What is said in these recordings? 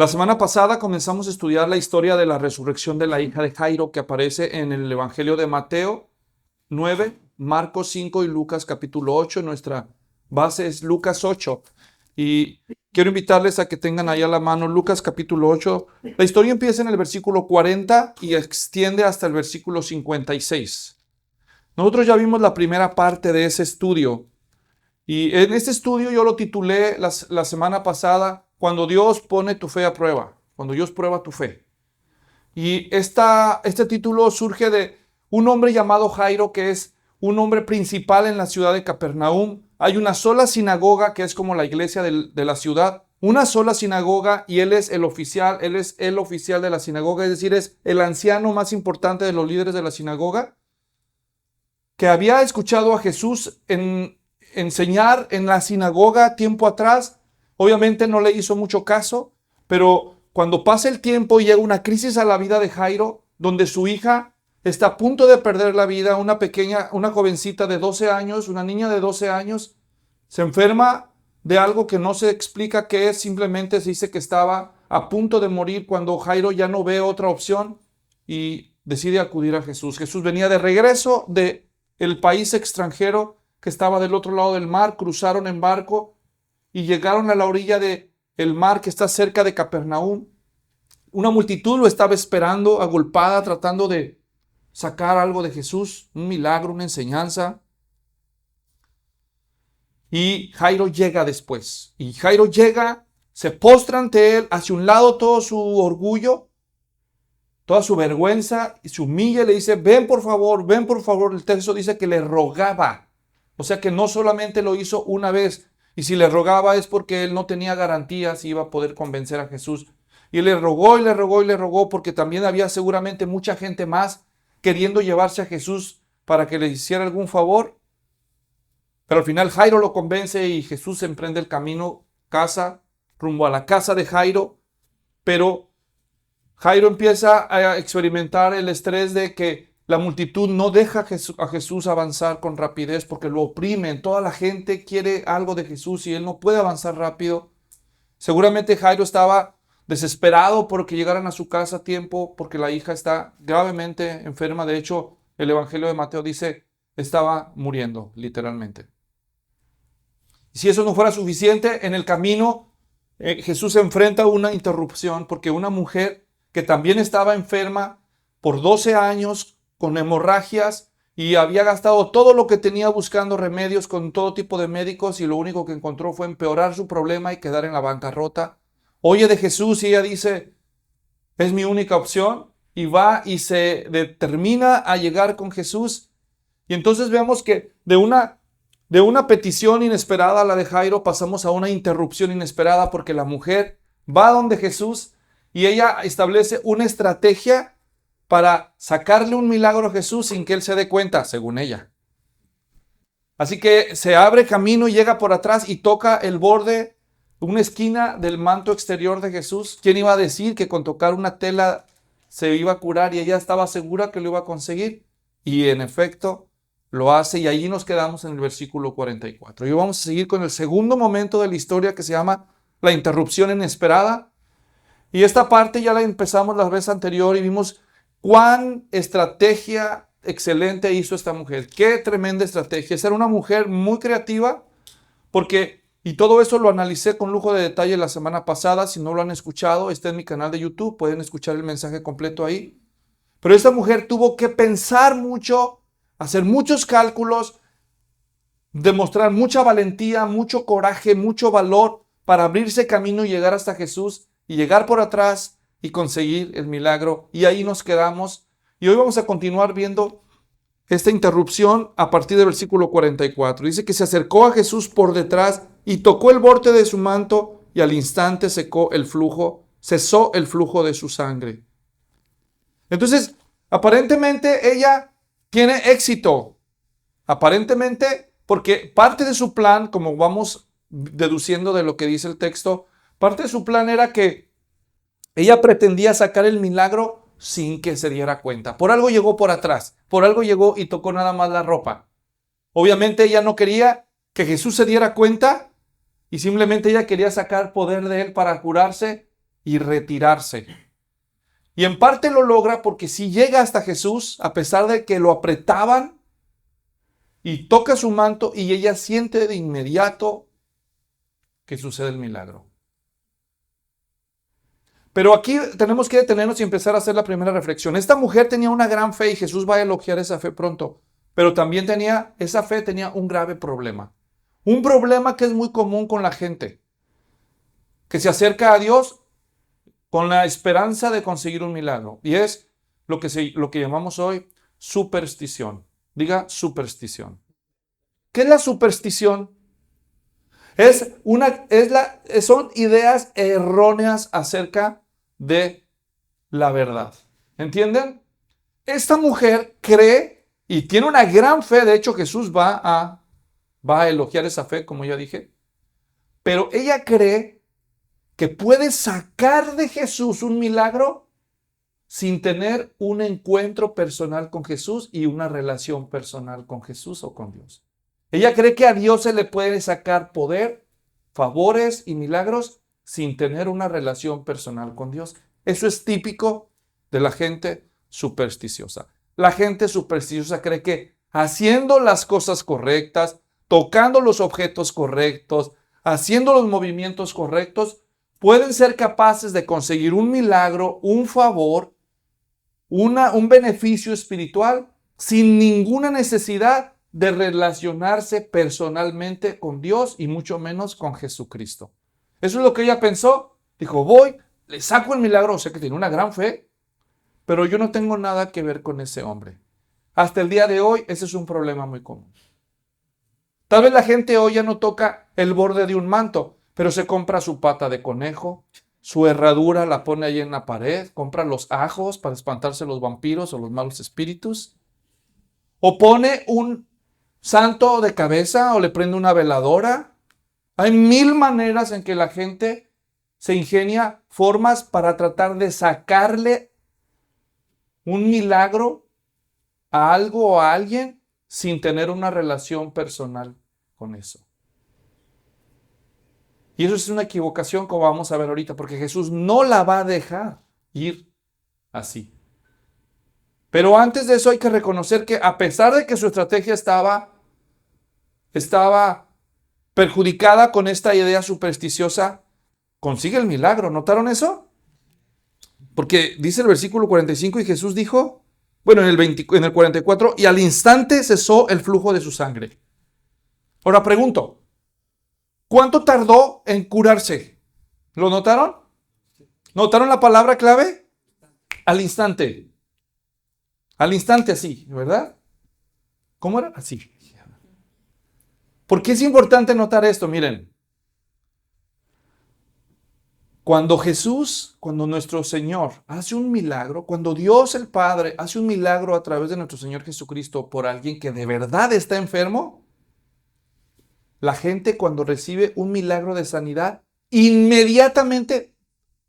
La semana pasada comenzamos a estudiar la historia de la resurrección de la hija de Jairo que aparece en el Evangelio de Mateo 9, Marcos 5 y Lucas capítulo 8. Nuestra base es Lucas 8. Y quiero invitarles a que tengan ahí a la mano Lucas capítulo 8. La historia empieza en el versículo 40 y extiende hasta el versículo 56. Nosotros ya vimos la primera parte de ese estudio. Y en este estudio yo lo titulé la semana pasada, Cuando Dios pone tu fe a prueba, cuando Dios prueba tu fe. Y este título surge de un hombre llamado Jairo, que es un hombre principal en la ciudad de Capernaum. Hay una sola sinagoga, que es como la iglesia de la ciudad, una sola sinagoga, y él es el oficial de la sinagoga, es decir, es el anciano más importante de los líderes de la sinagoga, que había escuchado a Jesús enseñar en la sinagoga tiempo atrás. Obviamente no le hizo mucho caso, pero cuando pasa el tiempo y llega una crisis a la vida de Jairo, donde su hija está a punto de perder la vida, una jovencita de 12 años, una niña de 12 años, se enferma de algo que no se explica qué es, simplemente se dice que estaba a punto de morir cuando Jairo ya no ve otra opción y decide acudir a Jesús. Jesús venía de regreso del país extranjero que estaba del otro lado del mar, cruzaron en barco y llegaron a la orilla del mar que está cerca de Capernaum. Una multitud lo estaba esperando, agolpada, tratando de sacar algo de Jesús, un milagro, una enseñanza. Y Jairo llega después. Y Jairo llega, se postra ante él, hacia un lado todo su orgullo, toda su vergüenza, y se humilla y le dice, ven por favor, ven por favor. El texto dice que le rogaba. O sea que no solamente lo hizo una vez, y si le rogaba es porque él no tenía garantías si iba a poder convencer a Jesús. Y le rogó y le rogó y le rogó porque también había seguramente mucha gente más queriendo llevarse a Jesús para que le hiciera algún favor. Pero al final Jairo lo convence y Jesús emprende el camino rumbo a la casa de Jairo. Pero Jairo empieza a experimentar el estrés de que la multitud no deja a Jesús avanzar con rapidez porque lo oprimen. Toda la gente quiere algo de Jesús y él no puede avanzar rápido. Seguramente Jairo estaba desesperado porque llegaran a su casa a tiempo porque la hija está gravemente enferma. De hecho, el Evangelio de Mateo dice, estaba muriendo, literalmente. Y si eso no fuera suficiente, en el camino Jesús se enfrenta a una interrupción porque una mujer que también estaba enferma por 12 años, con hemorragias, y había gastado todo lo que tenía buscando remedios con todo tipo de médicos y lo único que encontró fue empeorar su problema y quedar en la bancarrota. Oye de Jesús y ella dice, es mi única opción, y va y se determina a llegar con Jesús. Y entonces vemos que de una petición inesperada, la de Jairo, pasamos a una interrupción inesperada porque la mujer va donde Jesús y ella establece una estrategia para sacarle un milagro a Jesús sin que él se dé cuenta, según ella. Así que se abre camino y llega por atrás y toca el borde, una esquina del manto exterior de Jesús. ¿Quién iba a decir que con tocar una tela se iba a curar? Y ella estaba segura que lo iba a conseguir. Y en efecto lo hace, y allí nos quedamos en el versículo 44. Y vamos a seguir con el segundo momento de la historia que se llama la interrupción inesperada. Y esta parte ya la empezamos la vez anterior y vimos cuán estrategia excelente hizo esta mujer. Qué tremenda estrategia. Era una mujer muy creativa y todo eso lo analicé con lujo de detalle la semana pasada. Si no lo han escuchado, está en mi canal de YouTube. Pueden escuchar el mensaje completo ahí. Pero esta mujer tuvo que pensar mucho, hacer muchos cálculos, demostrar mucha valentía, mucho coraje, mucho valor para abrirse camino y llegar hasta Jesús y llegar por atrás y conseguir el milagro. Y ahí nos quedamos. Y hoy vamos a continuar viendo esta interrupción a partir del versículo 44. Dice que se acercó a Jesús por detrás y tocó el borde de su manto y al instante cesó el flujo de su sangre. Entonces, aparentemente ella tiene éxito. Aparentemente, porque parte de su plan, como vamos deduciendo de lo que dice el texto, parte de su plan era que ella pretendía sacar el milagro sin que se diera cuenta. Por algo llegó por atrás, por algo llegó y tocó nada más la ropa. Obviamente ella no quería que Jesús se diera cuenta y simplemente ella quería sacar poder de él para curarse y retirarse. Y en parte lo logra porque si llega hasta Jesús, a pesar de que lo apretaban, y toca su manto y ella siente de inmediato que sucede el milagro. Pero aquí tenemos que detenernos y empezar a hacer la primera reflexión. Esta mujer tenía una gran fe y Jesús va a elogiar esa fe pronto. Pero también esa fe tenía un grave problema. Un problema que es muy común con la gente, que se acerca a Dios con la esperanza de conseguir un milagro. Y es lo que llamamos hoy superstición. Diga superstición. ¿Qué es la superstición? Son ideas erróneas acerca de la verdad. ¿Entienden? Esta mujer cree y tiene una gran fe. De hecho, Jesús va a elogiar esa fe, como ya dije. Pero ella cree que puede sacar de Jesús un milagro sin tener un encuentro personal con Jesús y una relación personal con Jesús o con Dios. Ella cree que a Dios se le puede sacar poder, favores y milagros sin tener una relación personal con Dios. Eso es típico de la gente supersticiosa. La gente supersticiosa cree que haciendo las cosas correctas, tocando los objetos correctos, haciendo los movimientos correctos, pueden ser capaces de conseguir un milagro, un favor, un beneficio espiritual sin ninguna necesidad de relacionarse personalmente con Dios y mucho menos con Jesucristo. Eso es lo que ella pensó. Dijo, voy, le saco el milagro. O sea que tiene una gran fe, pero yo no tengo nada que ver con ese hombre. Hasta el día de hoy, ese es un problema muy común. Tal vez la gente hoy ya no toca el borde de un manto, pero se compra su pata de conejo, su herradura la pone ahí en la pared, compra los ajos para espantarse los vampiros o los malos espíritus, o pone un santo de cabeza o le prende una veladora. Hay mil maneras en que la gente se ingenia formas para tratar de sacarle un milagro a algo o a alguien sin tener una relación personal con eso. Y eso es una equivocación, como vamos a ver ahorita, porque Jesús no la va a dejar ir así. Pero antes de eso hay que reconocer que a pesar de que su estrategia estaba perjudicada con esta idea supersticiosa, consigue el milagro. ¿Notaron eso? Porque dice el versículo 45 y Jesús dijo, bueno, en el 44, y al instante cesó el flujo de su sangre. Ahora pregunto, ¿cuánto tardó en curarse? ¿Lo notaron? ¿Notaron la palabra clave? Al instante. Al instante así, ¿verdad? ¿Cómo era? Así. ¿Por qué es importante notar esto? Miren, cuando nuestro Señor hace un milagro, cuando Dios el Padre hace un milagro a través de nuestro Señor Jesucristo por alguien que de verdad está enfermo, la gente cuando recibe un milagro de sanidad, inmediatamente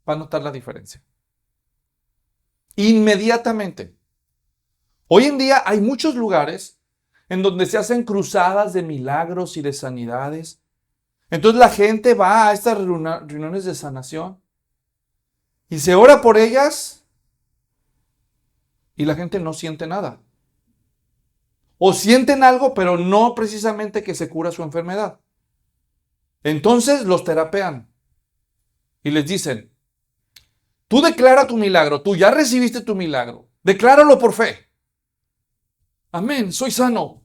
va a notar la diferencia. Inmediatamente. Hoy en día hay muchos lugares en donde se hacen cruzadas de milagros y de sanidades. Entonces la gente va a estas reuniones de sanación y se ora por ellas y la gente no siente nada. O sienten algo, pero no precisamente que se cura su enfermedad. Entonces los terapean y les dicen, tú declara tu milagro, tú ya recibiste tu milagro, decláralo por fe. Amén, soy sano.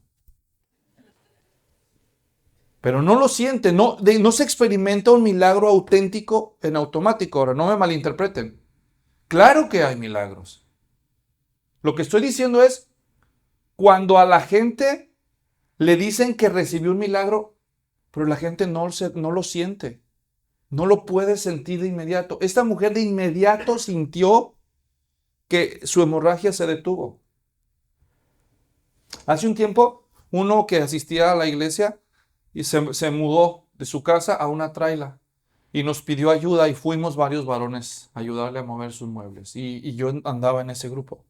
Pero no lo siente, no se experimenta un milagro auténtico en automático. Ahora, no me malinterpreten. Claro que hay milagros. Lo que estoy diciendo es, cuando a la gente le dicen que recibió un milagro, pero la gente no lo siente, no lo puede sentir de inmediato. Esta mujer de inmediato sintió que su hemorragia se detuvo. Hace un tiempo, uno que asistía a la iglesia y se mudó de su casa a una traila y nos pidió ayuda y fuimos varios varones a ayudarle a mover sus muebles y yo andaba en ese grupo.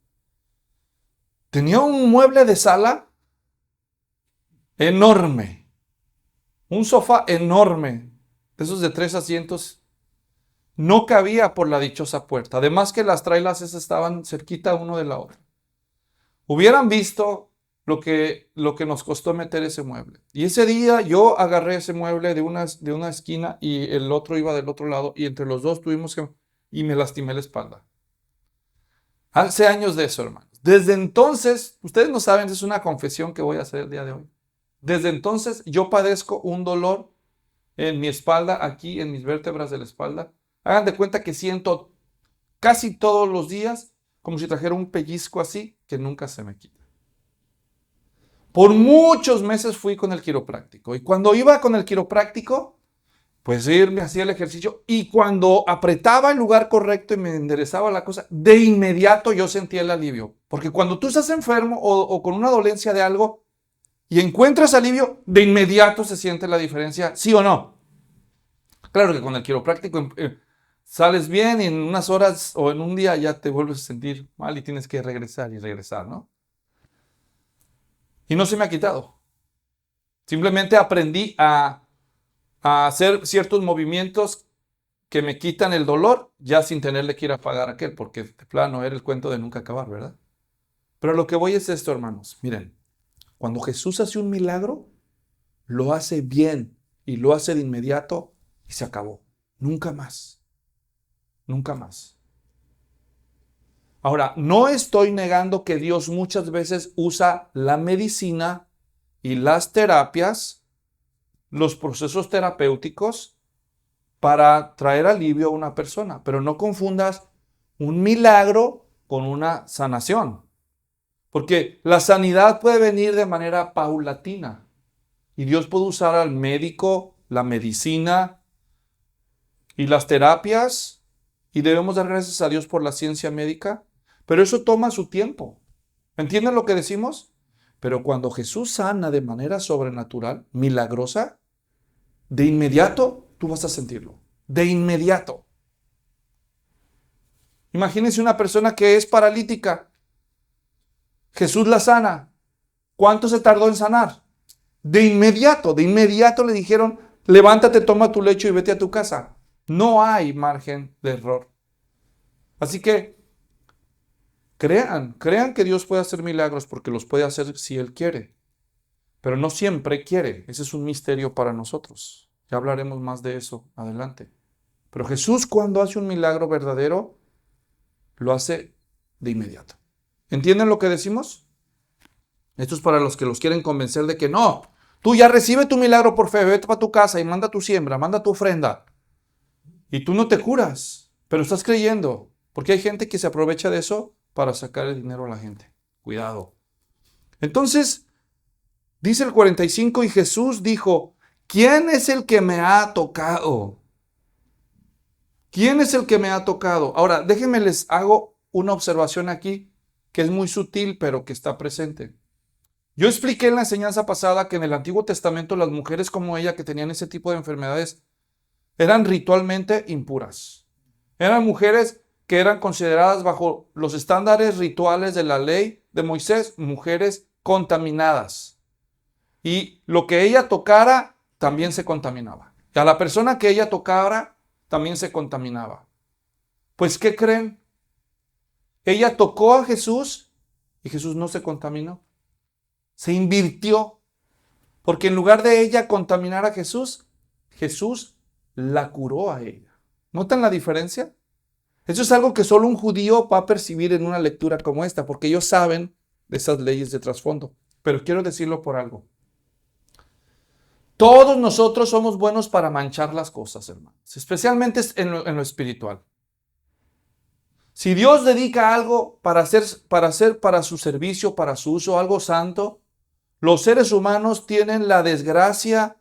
Tenía un mueble de sala enorme, un sofá enorme, de esos de 3 asientos, no cabía por la dichosa puerta. Además que las trailas esas estaban cerquita uno de la otra. Hubieran visto lo que nos costó meter ese mueble. Y ese día yo agarré ese mueble de una esquina y el otro iba del otro lado y entre los dos tuvimos que... y me lastimé la espalda. Hace años de eso, hermanos. Desde entonces, ustedes no saben, es una confesión que voy a hacer el día de hoy. Desde entonces yo padezco un dolor en mi espalda, aquí en mis vértebras de la espalda. Hagan de cuenta que siento casi todos los días como si trajera un pellizco así que nunca se me quita. Por muchos meses fui con el quiropráctico y cuando iba con el quiropráctico, pues me hacía el ejercicio y cuando apretaba el lugar correcto y me enderezaba la cosa, de inmediato yo sentía el alivio. Porque cuando tú estás enfermo o con una dolencia de algo y encuentras alivio, de inmediato se siente la diferencia, ¿sí o no? Claro que con el quiropráctico sales bien y en unas horas o en un día ya te vuelves a sentir mal y tienes que regresar y regresar, ¿no? Y no se me ha quitado. Simplemente aprendí a hacer ciertos movimientos que me quitan el dolor, ya sin tenerle que ir a pagar a aquel, porque de plano era el cuento de nunca acabar, ¿verdad? Pero lo que voy es esto, hermanos. Miren, cuando Jesús hace un milagro, lo hace bien y lo hace de inmediato y se acabó. Nunca más. Nunca más. Ahora, no estoy negando que Dios muchas veces usa la medicina y las terapias, los procesos terapéuticos, para traer alivio a una persona. Pero no confundas un milagro con una sanación. Porque la sanidad puede venir de manera paulatina. Y Dios puede usar al médico, la medicina y las terapias. Y debemos dar gracias a Dios por la ciencia médica. Pero eso toma su tiempo. ¿Entienden lo que decimos? Pero cuando Jesús sana de manera sobrenatural, milagrosa, de inmediato tú vas a sentirlo. De inmediato. Imagínense una persona que es paralítica. Jesús la sana. ¿Cuánto se tardó en sanar? De inmediato le dijeron, levántate, toma tu lecho y vete a tu casa. No hay margen de error. Así que crean que Dios puede hacer milagros porque los puede hacer si Él quiere. Pero no siempre quiere. Ese es un misterio para nosotros. Ya hablaremos más de eso adelante. Pero Jesús, cuando hace un milagro verdadero, lo hace de inmediato. ¿Entienden lo que decimos? Esto es para los que los quieren convencer de que no. Tú ya recibe tu milagro por fe, vete para tu casa y manda tu siembra, manda tu ofrenda. Y tú no te curas, pero estás creyendo. Porque hay gente que se aprovecha de eso para sacar el dinero a la gente. Cuidado. Entonces, dice el 45, y Jesús dijo, ¿quién es el que me ha tocado? ¿Quién es el que me ha tocado? Ahora, déjenme les hago una observación aquí que es muy sutil, pero que está presente. Yo expliqué en la enseñanza pasada que en el Antiguo Testamento las mujeres como ella que tenían ese tipo de enfermedades eran ritualmente impuras. Eran mujeres que eran consideradas bajo los estándares rituales de la ley de Moisés, mujeres contaminadas. Y lo que ella tocara también se contaminaba. Y a la persona que ella tocara también se contaminaba. Pues, ¿qué creen? Ella tocó a Jesús y Jesús no se contaminó. Se invirtió. Porque en lugar de ella contaminar a Jesús, Jesús la curó a ella. ¿Notan la diferencia? Eso es algo que solo un judío va a percibir en una lectura como esta, porque ellos saben de esas leyes de trasfondo. Pero quiero decirlo por algo. Todos nosotros somos buenos para manchar las cosas, hermanos, especialmente en lo espiritual. Si Dios dedica algo para hacer para su servicio, para su uso, algo santo, los seres humanos tienen la desgracia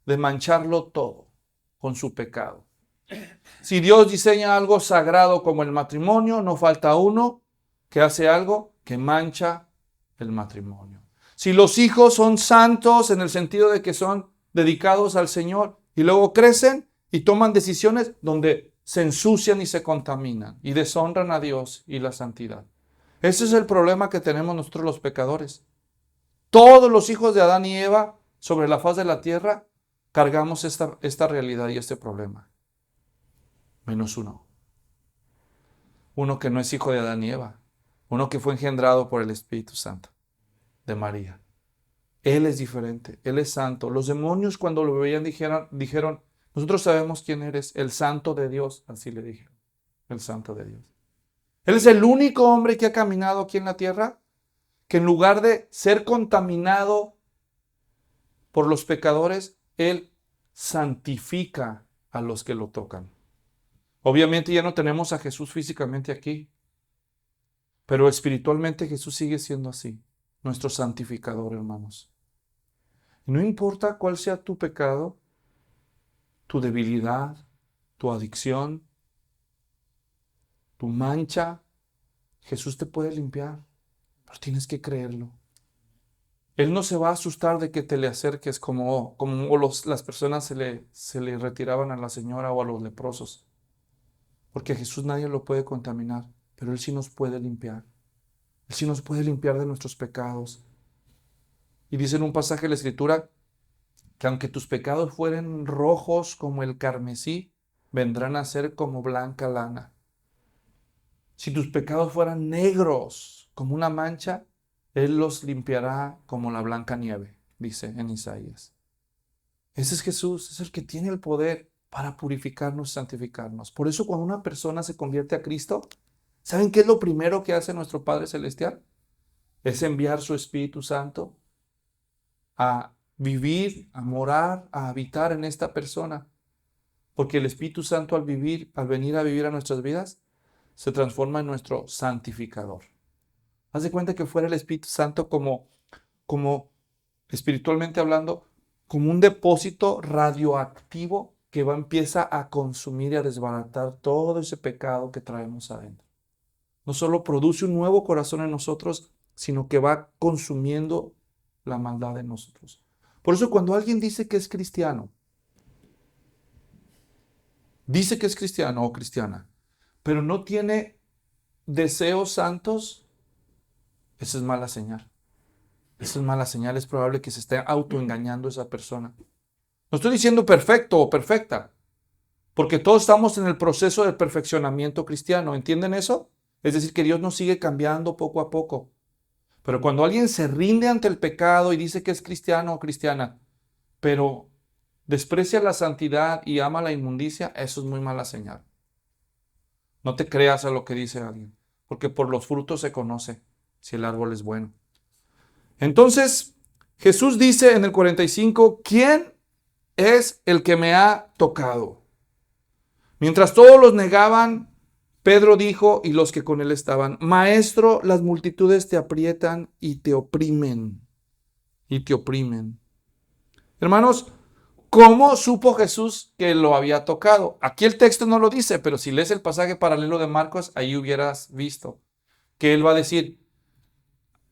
de mancharlo todo con su pecado. Si Dios diseña algo sagrado como el matrimonio, no falta uno que hace algo que mancha el matrimonio. Si los hijos son santos en el sentido de que son dedicados al Señor y luego crecen y toman decisiones donde se ensucian y se contaminan y deshonran a Dios y la santidad. Ese es el problema que tenemos nosotros los pecadores. Todos los hijos de Adán y Eva sobre la faz de la tierra cargamos esta realidad y este problema. menos uno. Uno que no es hijo de Adán y Eva. Uno que fue engendrado por el Espíritu Santo de María. Él es diferente, Él es santo. Los demonios cuando lo veían dijeron, nosotros sabemos quién eres, el santo de Dios. Así le dijeron, el santo de Dios. Él es el único hombre que ha caminado aquí en la tierra que en lugar de ser contaminado por los pecadores, Él santifica a los que lo tocan. Obviamente ya no tenemos a Jesús físicamente aquí, pero espiritualmente Jesús sigue siendo así, nuestro santificador, hermanos. Y no importa cuál sea tu pecado, tu debilidad, tu adicción, tu mancha, Jesús te puede limpiar, pero tienes que creerlo. Él no se va a asustar de que te le acerques como las personas se le retiraban a la señora o a los leprosos. Porque a Jesús nadie lo puede contaminar, pero Él sí nos puede limpiar. Él sí nos puede limpiar de nuestros pecados. Y dice en un pasaje de la Escritura que aunque tus pecados fueren rojos como el carmesí, vendrán a ser como blanca lana. Si tus pecados fueran negros como una mancha, Él los limpiará como la blanca nieve, dice en Isaías. Ese es Jesús, es el que tiene el poder para purificarnos y santificarnos. Por eso cuando una persona se convierte a Cristo, ¿saben qué es lo primero que hace nuestro Padre Celestial? Es enviar su Espíritu Santo a vivir, a morar, a habitar en esta persona. Porque el Espíritu Santo al venir a vivir a nuestras vidas, se transforma en nuestro santificador. Haz de cuenta que fuera el Espíritu Santo como espiritualmente hablando, como un depósito radioactivo que empieza a consumir y a desbaratar todo ese pecado que traemos adentro. No solo produce un nuevo corazón en nosotros, sino que va consumiendo la maldad en nosotros. Por eso cuando alguien dice que es cristiano o cristiana, pero no tiene deseos santos, esa es mala señal. Esa es mala señal, es probable que se esté autoengañando esa persona. No estoy diciendo perfecto o perfecta, porque todos estamos en el proceso del perfeccionamiento cristiano, ¿entienden eso? Es decir, que Dios nos sigue cambiando poco a poco. Pero cuando alguien se rinde ante el pecado y dice que es cristiano o cristiana, pero desprecia la santidad y ama la inmundicia, eso es muy mala señal. No te creas a lo que dice alguien, porque por los frutos se conoce si el árbol es bueno. Entonces, Jesús dice en el 45, ¿quién es el que me ha tocado? Mientras todos los negaban, Pedro dijo, y los que con él estaban, Maestro, las multitudes te aprietan y te oprimen. Hermanos, ¿cómo supo Jesús que lo había tocado? Aquí el texto no lo dice, pero si lees el pasaje paralelo de Marcos, ahí hubieras visto que él va a decir,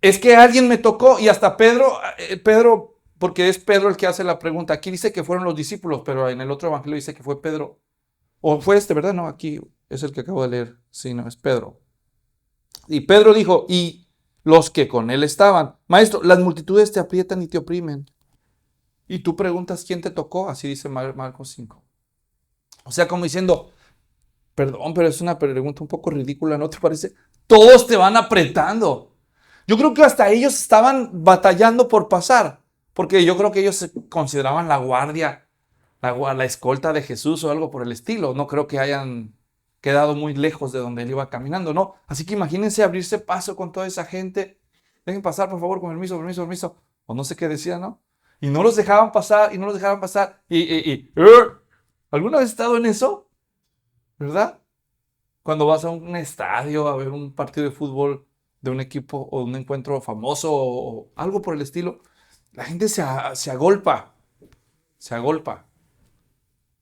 es que alguien me tocó, y hasta Pedro, porque es Pedro el que hace la pregunta. Aquí dice que fueron los discípulos, pero en el otro evangelio dice que fue Pedro. O fue ¿verdad? No, aquí es el que acabo de leer. Sí, no, es Pedro. Y Pedro dijo, y los que con él estaban, Maestro, las multitudes te aprietan y te oprimen. Y tú preguntas, ¿quién te tocó? Así dice Marcos 5. O sea, como diciendo, perdón, pero es una pregunta un poco ridícula, ¿no te parece? Todos te van apretando. Yo creo que hasta ellos estaban batallando por pasar, porque yo creo que ellos se consideraban la guardia, la escolta de Jesús o algo por el estilo. No creo que hayan quedado muy lejos de donde él iba caminando, ¿no? Así que imagínense abrirse paso con toda esa gente. Dejen pasar, por favor, con permiso. O no sé qué decía, ¿no? Y no los dejaban pasar, ¿Alguna vez has estado en eso? ¿Verdad? Cuando vas a un estadio a ver un partido de fútbol de un equipo o un encuentro famoso o algo por el estilo, la gente se agolpa.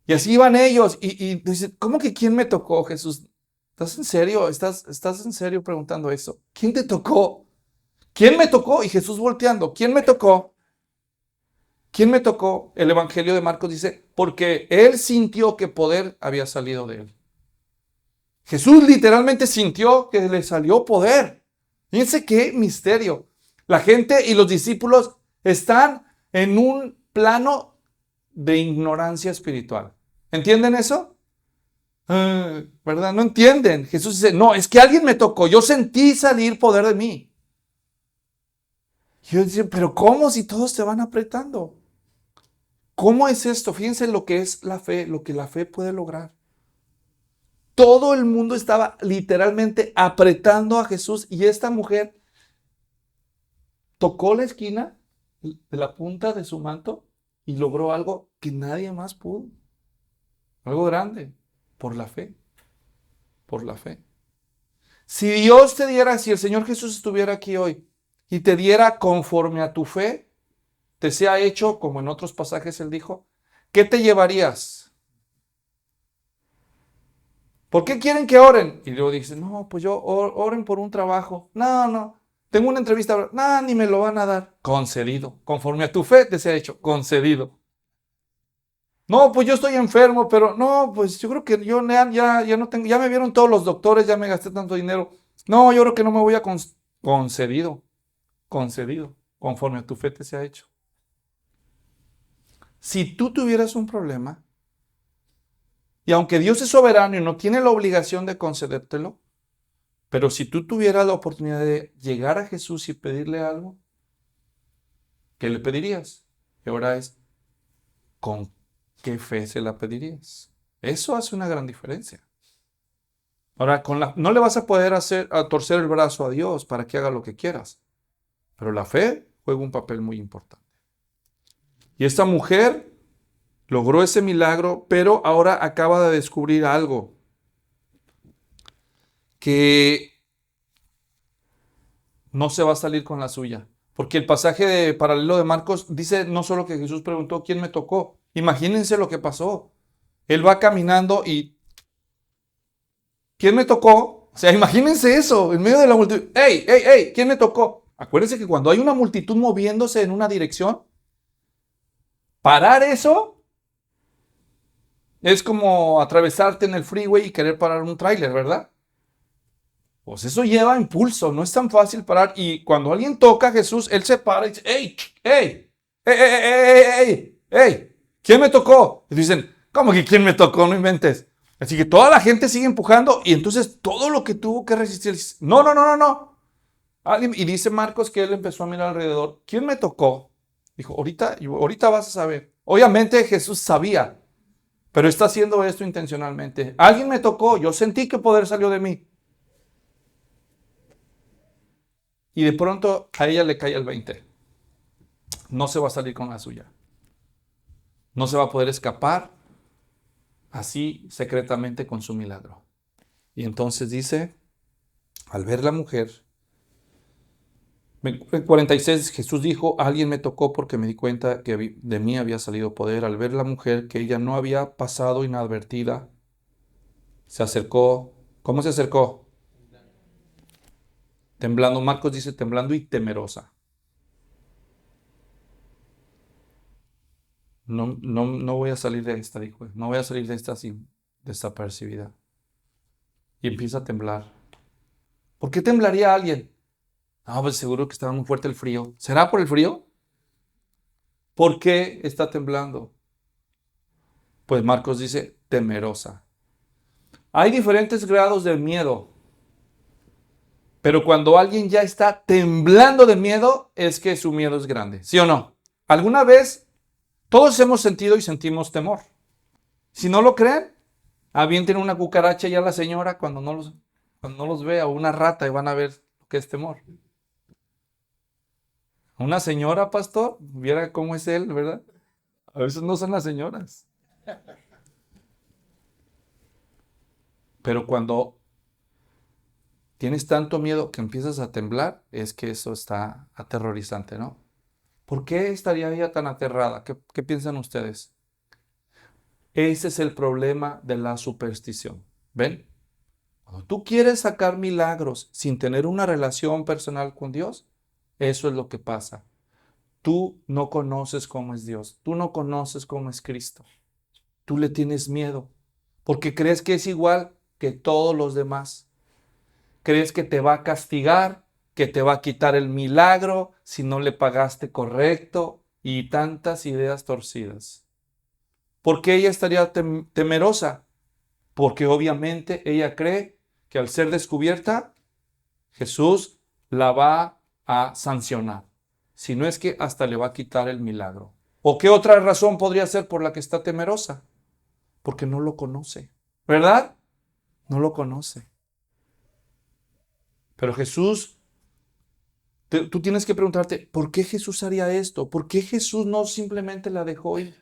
Y así iban ellos y dicen, ¿cómo que quién me tocó, Jesús? ¿Estás en serio? ¿Estás en serio preguntando eso? ¿Quién te tocó? ¿Quién me tocó? Y Jesús volteando, ¿quién me tocó? ¿Quién me tocó? El Evangelio de Marcos dice, porque él sintió que poder había salido de él. Jesús literalmente sintió que le salió poder. Fíjense qué misterio. La gente y los discípulos están en un plano de ignorancia espiritual. ¿Entienden eso? ¿Verdad? No entienden. Jesús dice, no, es que alguien me tocó. Yo sentí salir poder de mí. Y yo decía, pero ¿cómo si todos te van apretando? ¿Cómo es esto? Fíjense lo que es la fe, lo que la fe puede lograr. Todo el mundo estaba literalmente apretando a Jesús y esta mujer tocó la esquina de la punta de su manto y logró algo que nadie más pudo. Algo grande, por la fe, por la fe. Si Dios te diera, si el Señor Jesús estuviera aquí hoy y te diera conforme a tu fe, te sea hecho, como en otros pasajes Él dijo, ¿qué te llevarías? ¿Por qué quieren que oren? Y luego dicen, no, pues yo oren por un trabajo. No, tengo una entrevista. No, ni me lo van a dar. Concedido. Conforme a tu fe te sea hecho. Concedido. No, pues yo estoy enfermo, pero no, pues yo creo que yo ya no tengo, ya me vieron todos los doctores, ya me gasté tanto dinero. No, yo creo que no me voy a concedido. Concedido. Conforme a tu fe te sea hecho. Si tú tuvieras un problema, y aunque Dios es soberano y no tiene la obligación de concedértelo, pero si tú tuvieras la oportunidad de llegar a Jesús y pedirle algo, ¿qué le pedirías? Y ahora es, ¿con qué fe se la pedirías? Eso hace una gran diferencia. Ahora, no le vas a poder a torcer el brazo a Dios para que haga lo que quieras, pero la fe juega un papel muy importante. Y esta mujer logró ese milagro, pero ahora acaba de descubrir algo, que no se va a salir con la suya. Porque el pasaje paralelo de Marcos dice no solo que Jesús preguntó quién me tocó. Imagínense lo que pasó. Él va caminando y ¿quién me tocó? O sea, imagínense eso, en medio de la multitud. ¡Ey! ¿Quién me tocó? Acuérdense que cuando hay una multitud moviéndose en una dirección, parar eso es como atravesarte en el freeway y querer parar un tráiler, ¿verdad? Pues eso lleva impulso, no es tan fácil parar. Y cuando alguien toca a Jesús, Él se para y dice, ¡Ey! ¿Quién me tocó? Y dicen, ¿cómo que quién me tocó? No inventes. Así que toda la gente sigue empujando y entonces todo lo que tuvo que resistir, dice, no. Y dice Marcos que él empezó a mirar alrededor. ¿Quién me tocó? Dijo, ahorita vas a saber. Obviamente Jesús sabía, pero está haciendo esto intencionalmente. Alguien me tocó, yo sentí que poder salió de mí. Y de pronto a ella le cae el 20. No se va a salir con la suya. No se va a poder escapar así secretamente con su milagro. Y entonces dice, al ver la mujer, en 46 Jesús dijo, alguien me tocó porque me di cuenta que de mí había salido poder. Al ver la mujer que ella no había pasado inadvertida, se acercó. ¿Cómo se acercó? Temblando. Marcos dice temblando y temerosa. No voy a salir de esta, dijo. No voy a salir de esta sin desapercibida. Y empieza a temblar. ¿Por qué temblaría alguien? No, pues seguro que estaba muy fuerte el frío. ¿Será por el frío? ¿Por qué está temblando? Pues Marcos dice temerosa. Hay diferentes grados de miedo. Pero cuando alguien ya está temblando de miedo, es que su miedo es grande. ¿Sí o no? ¿Alguna vez todos hemos sentido y sentimos temor? Si no lo creen, avienten una cucaracha ya a la señora cuando no los vea, o una rata, y van a ver lo que es temor. Una señora, pastor, viera cómo es él, ¿verdad? A veces no son las señoras. Pero cuando tienes tanto miedo que empiezas a temblar, es que eso está aterrorizante, ¿no? ¿Por qué estaría ella tan aterrada? ¿Qué piensan ustedes? Ese es el problema de la superstición. ¿Ven? Cuando tú quieres sacar milagros sin tener una relación personal con Dios, eso es lo que pasa. Tú no conoces cómo es Dios. Tú no conoces cómo es Cristo. Tú le tienes miedo porque crees que es igual que todos los demás. Crees que te va a castigar, que te va a quitar el milagro si no le pagaste correcto y tantas ideas torcidas. ¿Por qué ella estaría temerosa? porque obviamente ella cree que al ser descubierta, Jesús la va a sancionar. Si no es que hasta le va a quitar el milagro. ¿O qué otra razón podría ser por la que está temerosa? Porque no lo conoce, ¿verdad? No lo conoce. Pero Jesús, tú tienes que preguntarte, ¿por qué Jesús haría esto? ¿Por qué Jesús no simplemente la dejó ir?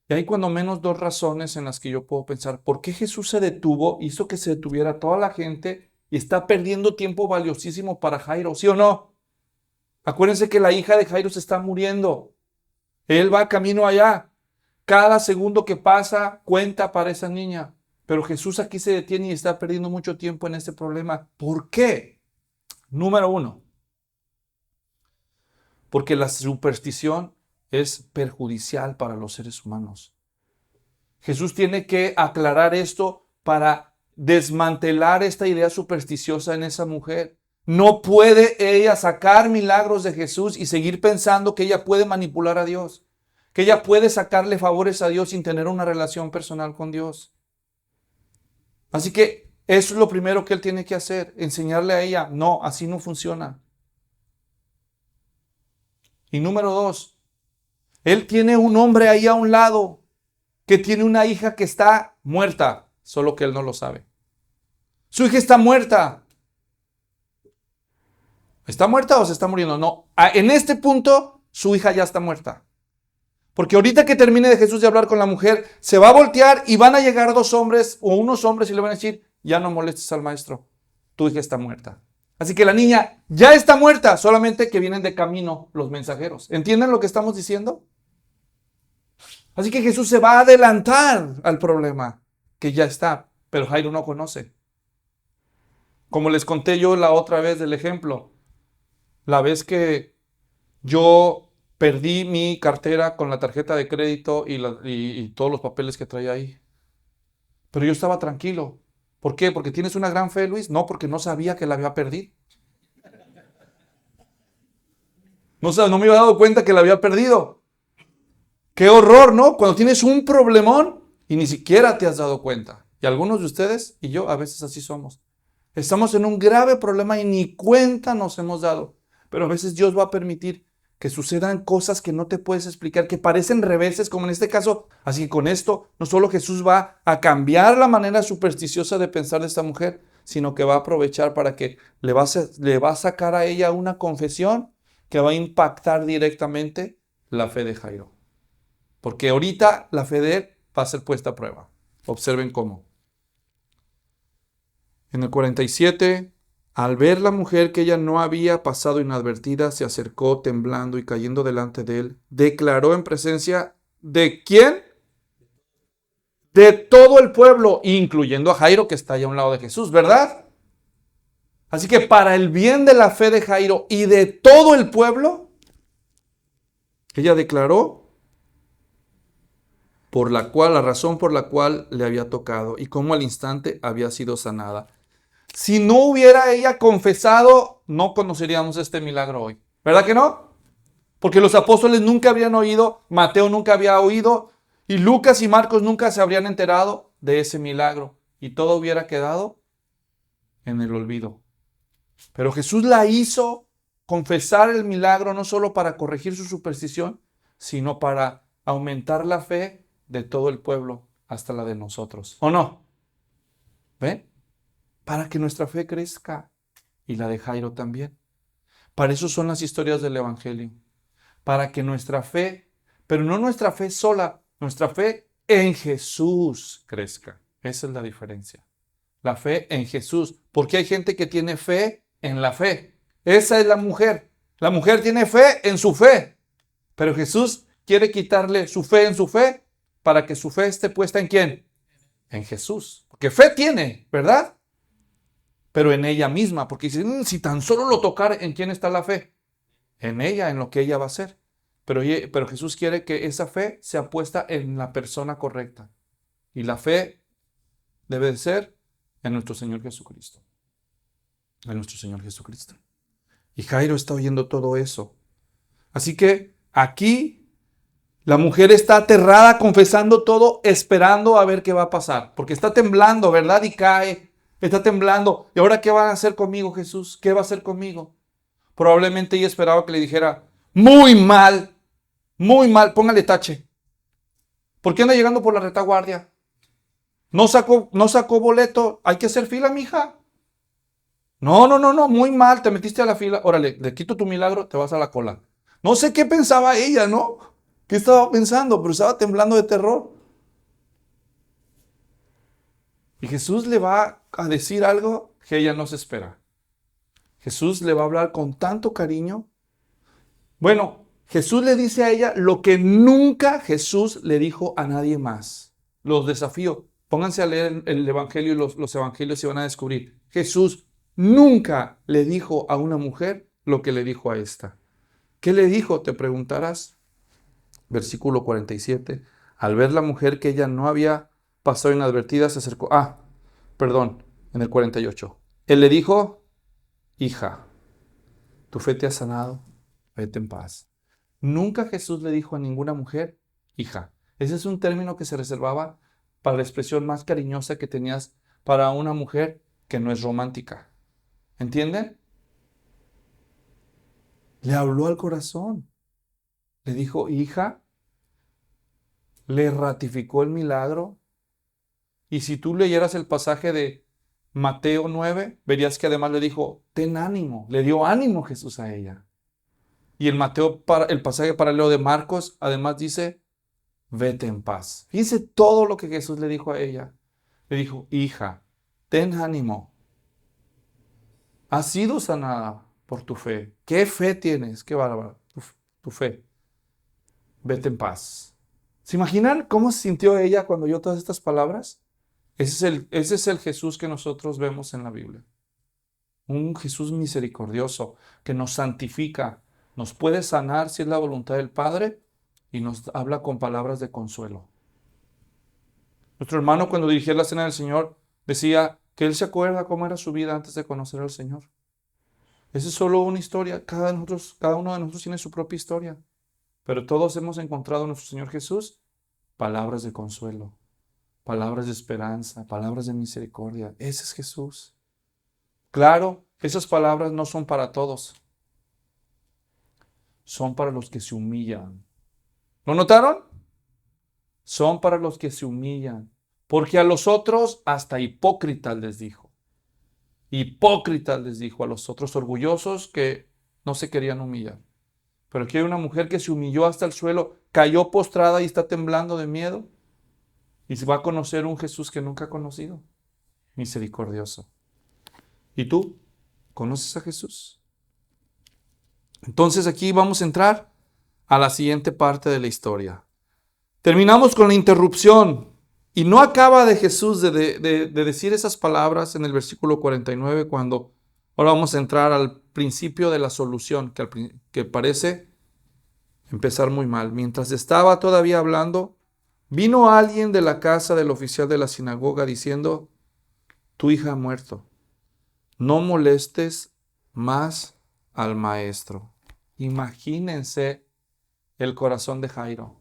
Y hay cuando menos dos razones en las que yo puedo pensar, ¿por qué Jesús se detuvo, hizo que se detuviera toda la gente y está perdiendo tiempo valiosísimo para Jairo? ¿Sí o no? Acuérdense que la hija de Jairo se está muriendo. Él va camino allá. Cada segundo que pasa cuenta para esa niña. Pero Jesús aquí se detiene y está perdiendo mucho tiempo en este problema. ¿Por qué? Número uno, porque la superstición es perjudicial para los seres humanos. Jesús tiene que aclarar esto para desmantelar esta idea supersticiosa en esa mujer. No puede ella sacar milagros de Jesús y seguir pensando que ella puede manipular a Dios, que ella puede sacarle favores a Dios sin tener una relación personal con Dios. Así que eso es lo primero que él tiene que hacer, enseñarle a ella, no, así no funciona. Y número dos, él tiene un hombre ahí a un lado que tiene una hija que está muerta, solo que él no lo sabe. Su hija está muerta. ¿Está muerta o se está muriendo? No, en este punto su hija ya está muerta. Porque ahorita que termine de Jesús de hablar con la mujer, se va a voltear y van a llegar dos hombres o unos hombres y le van a decir, ya no molestes al maestro, tu hija está muerta. Así que la niña ya está muerta, solamente que vienen de camino los mensajeros. ¿Entienden lo que estamos diciendo? Así que Jesús se va a adelantar al problema que ya está, pero Jairo no conoce. Como les conté yo la otra vez del ejemplo, la vez que yo perdí mi cartera con la tarjeta de crédito y todos los papeles que traía ahí. Pero yo estaba tranquilo. ¿Por qué? ¿Porque tienes una gran fe, Luis? No, porque no sabía que la había perdido. No me había dado cuenta que la había perdido. Qué horror, ¿no? Cuando tienes un problemón y ni siquiera te has dado cuenta. Y algunos de ustedes y yo a veces así somos. Estamos en un grave problema y ni cuenta nos hemos dado. Pero a veces Dios va a permitir que sucedan cosas que no te puedes explicar, que parecen reveses, como en este caso. Así que con esto, no solo Jesús va a cambiar la manera supersticiosa de pensar de esta mujer, sino que va a aprovechar para que le va a sacar a ella una confesión que va a impactar directamente la fe de Jairo. Porque ahorita la fe de él va a ser puesta a prueba. Observen cómo. En el 47, al ver la mujer que ella no había pasado inadvertida, se acercó temblando y cayendo delante de él, declaró en presencia de ¿quién? De todo el pueblo, incluyendo a Jairo que está allá a un lado de Jesús, ¿verdad? Así que para el bien de la fe de Jairo y de todo el pueblo, ella declaró la razón por la cual le había tocado y cómo al instante había sido sanada. Si no hubiera ella confesado, no conoceríamos este milagro hoy. ¿Verdad que no? Porque los apóstoles nunca habrían oído, Mateo nunca había oído, y Lucas y Marcos nunca se habrían enterado de ese milagro. Y todo hubiera quedado en el olvido. Pero Jesús la hizo confesar el milagro no solo para corregir su superstición, sino para aumentar la fe de todo el pueblo hasta la de nosotros. ¿O no? ¿Ven? Para que nuestra fe crezca y la de Jairo también. Para eso son las historias del Evangelio. Para que nuestra fe, pero no nuestra fe sola, nuestra fe en Jesús crezca. Esa es la diferencia. La fe en Jesús. Porque hay gente que tiene fe en la fe. Esa es la mujer. La mujer tiene fe en su fe. Pero Jesús quiere quitarle su fe en su fe para que su fe esté puesta en ¿quién? En Jesús. Porque fe tiene, ¿verdad? Pero en ella misma. Porque dice, si tan solo lo tocar, ¿en quién está la fe? En ella, en lo que ella va a hacer. Pero Jesús quiere que esa fe sea puesta en la persona correcta. Y la fe debe de ser en nuestro Señor Jesucristo. En nuestro Señor Jesucristo. Y Jairo está oyendo todo eso. Así que aquí La mujer está aterrada, confesando todo, esperando a ver qué va a pasar. Porque está temblando, ¿verdad? Y cae. Está temblando. ¿Y ahora qué va a hacer conmigo, Jesús? ¿Qué va a hacer conmigo? Probablemente ella esperaba que le dijera, muy mal, póngale tache. ¿Por qué anda llegando por la retaguardia? No sacó boleto. Hay que hacer fila, mija. No, muy mal, te metiste a la fila. Órale, le quito tu milagro, te vas a la cola. No sé qué pensaba ella, ¿no? ¿Qué estaba pensando? Pero estaba temblando de terror. Y Jesús le va a decir algo que ella no se espera. Jesús le va a hablar con tanto cariño. Bueno, Jesús le dice a ella lo que nunca Jesús le dijo a nadie más. Los desafío. Pónganse a leer el Evangelio y los Evangelios y van a descubrir. Jesús nunca le dijo a una mujer lo que le dijo a esta. ¿Qué le dijo? Te preguntarás. Versículo 47. Al ver la mujer que ella no había pasado inadvertida, se acercó. Perdón, en el 48. Él le dijo, hija, tu fe te ha sanado, vete en paz. Nunca Jesús le dijo a ninguna mujer, hija. Ese es un término que se reservaba para la expresión más cariñosa que tenías para una mujer que no es romántica. ¿Entienden? Le habló al corazón. Le dijo, hija, le ratificó el milagro. Y si tú leyeras el pasaje de Mateo 9, verías que además le dijo, ten ánimo. Le dio ánimo Jesús a ella. Y el pasaje paralelo de Marcos, además dice, vete en paz. Fíjense todo lo que Jesús le dijo a ella. Le dijo, hija, ten ánimo. Has sido sanada por tu fe. ¿Qué fe tienes? Qué bárbaro. Tu fe. Vete en paz. ¿Se imaginan cómo se sintió ella cuando oyó todas estas palabras? Ese es el Jesús que nosotros vemos en la Biblia. Un Jesús misericordioso que nos santifica, nos puede sanar si es la voluntad del Padre y nos habla con palabras de consuelo. Nuestro hermano cuando dirigía la cena del Señor decía que él se acuerda cómo era su vida antes de conocer al Señor. Esa es solo una historia. Cada uno de nosotros tiene su propia historia. Pero todos hemos encontrado en nuestro Señor Jesús palabras de consuelo, palabras de esperanza, palabras de misericordia. Ese es Jesús. Claro, esas palabras no son para todos. Son para los que se humillan. ¿Lo notaron? Son para los que se humillan. Porque a los otros hasta hipócritas les dijo. Hipócritas les dijo a los otros orgullosos que no se querían humillar. Pero aquí hay una mujer que se humilló hasta el suelo, cayó postrada y está temblando de miedo. Y se va a conocer un Jesús que nunca ha conocido. Misericordioso. ¿Y tú? ¿Conoces a Jesús? Entonces aquí vamos a entrar a la siguiente parte de la historia. Terminamos con la interrupción. Y no acaba de Jesús de decir esas palabras en el versículo 49 cuando ahora vamos a entrar al principio de la solución que parece empezar muy mal. Mientras estaba todavía hablando, vino alguien de la casa del oficial de la sinagoga diciendo, tu hija ha muerto. No molestes más al maestro. Imagínense el corazón de Jairo.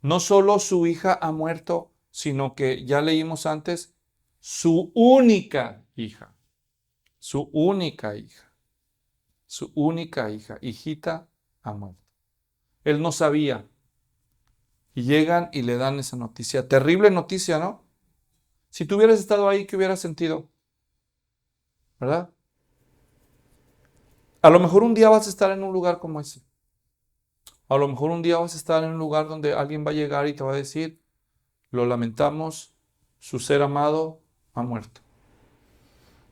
No solo su hija ha muerto, sino que ya leímos antes, su única hija. Su única hija. Su única hija. Hijita ha muerto. Él no sabía. Y llegan y le dan esa noticia. Terrible noticia, ¿no? Si tú hubieras estado ahí, ¿qué hubieras sentido? ¿Verdad? A lo mejor un día vas a estar en un lugar como ese. A lo mejor un día vas a estar en un lugar donde alguien va a llegar y te va a decir, lo lamentamos, su ser amado ha muerto.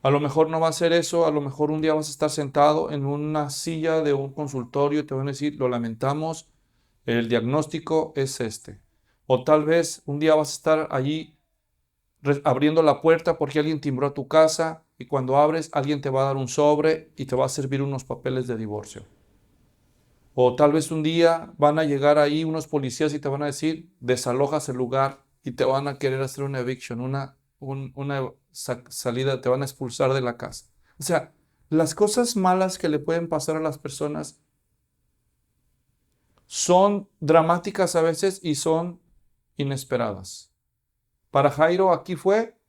A lo mejor no va a ser eso, a lo mejor un día vas a estar sentado en una silla de un consultorio y te van a decir, lo lamentamos, el diagnóstico es este. O tal vez un día vas a estar allí abriendo la puerta porque alguien timbró a tu casa y cuando abres alguien te va a dar un sobre y te va a servir unos papeles de divorcio. O tal vez un día van a llegar ahí unos policías y te van a decir, desalojas el lugar y te van a querer hacer una eviction, una salida, te van a expulsar de la casa. O sea, las cosas malas que le pueden pasar a las personas son dramáticas a veces y son inesperadas. Para Jairo aquí fue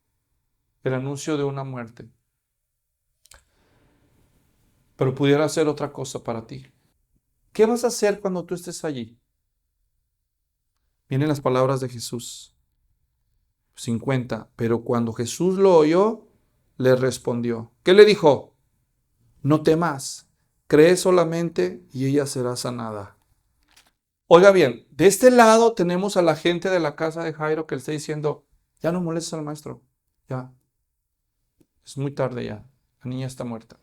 el anuncio de una muerte. Pero pudiera ser otra cosa para ti. ¿Qué vas a hacer cuando tú estés allí? Vienen las palabras de Jesús. 50. Pero cuando Jesús lo oyó, le respondió. ¿Qué le dijo? No temas, cree solamente y ella será sanada. Oiga bien, de este lado tenemos a la gente de la casa de Jairo que le está diciendo, ya no molestes al maestro, ya, es muy tarde ya, la niña está muerta.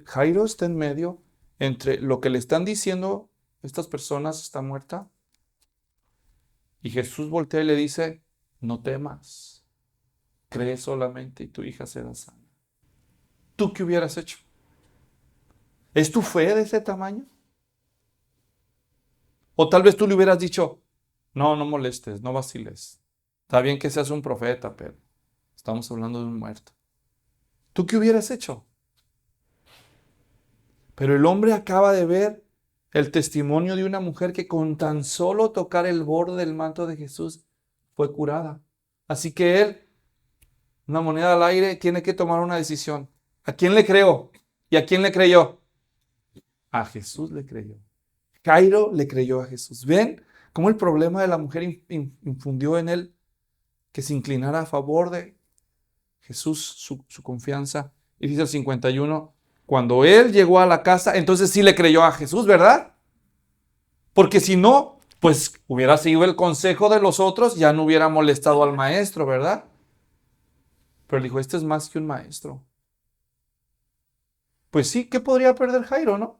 Jairo está en medio entre lo que le están diciendo, estas personas está muerta, y Jesús voltea y le dice, no temas, cree solamente y tu hija será sana. ¿Tú qué hubieras hecho? ¿Es tu fe de ese tamaño? O tal vez tú le hubieras dicho, no molestes, no vaciles. Está bien que seas un profeta, pero estamos hablando de un muerto. ¿Tú qué hubieras hecho? Pero el hombre acaba de ver el testimonio de una mujer que con tan solo tocar el borde del manto de Jesús fue curada. Así que él, una moneda al aire, tiene que tomar una decisión. ¿A quién le creó? ¿Y a quién le creyó? A Jesús le creyó. Jairo le creyó a Jesús. ¿Ven cómo el problema de la mujer infundió en él que se inclinara a favor de Jesús su confianza? Y dice el 51, cuando él llegó a la casa, entonces sí le creyó a Jesús, ¿verdad? Porque si no, pues hubiera seguido el consejo de los otros, ya no hubiera molestado al maestro, ¿verdad? Pero dijo, este es más que un maestro. Pues sí, ¿qué podría perder Jairo, no?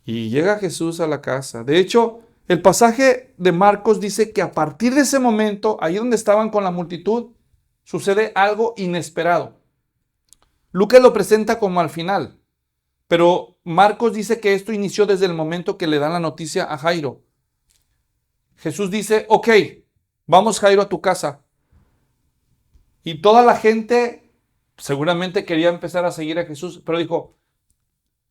Y llega Jesús a la casa. De hecho, el pasaje de Marcos dice que a partir de ese momento, ahí donde estaban con la multitud, sucede algo inesperado. Lucas lo presenta como al final, pero Marcos dice que esto inició desde el momento que le dan la noticia a Jairo. Jesús dice, ok, vamos Jairo a tu casa. Y toda la gente seguramente quería empezar a seguir a Jesús, pero dijo,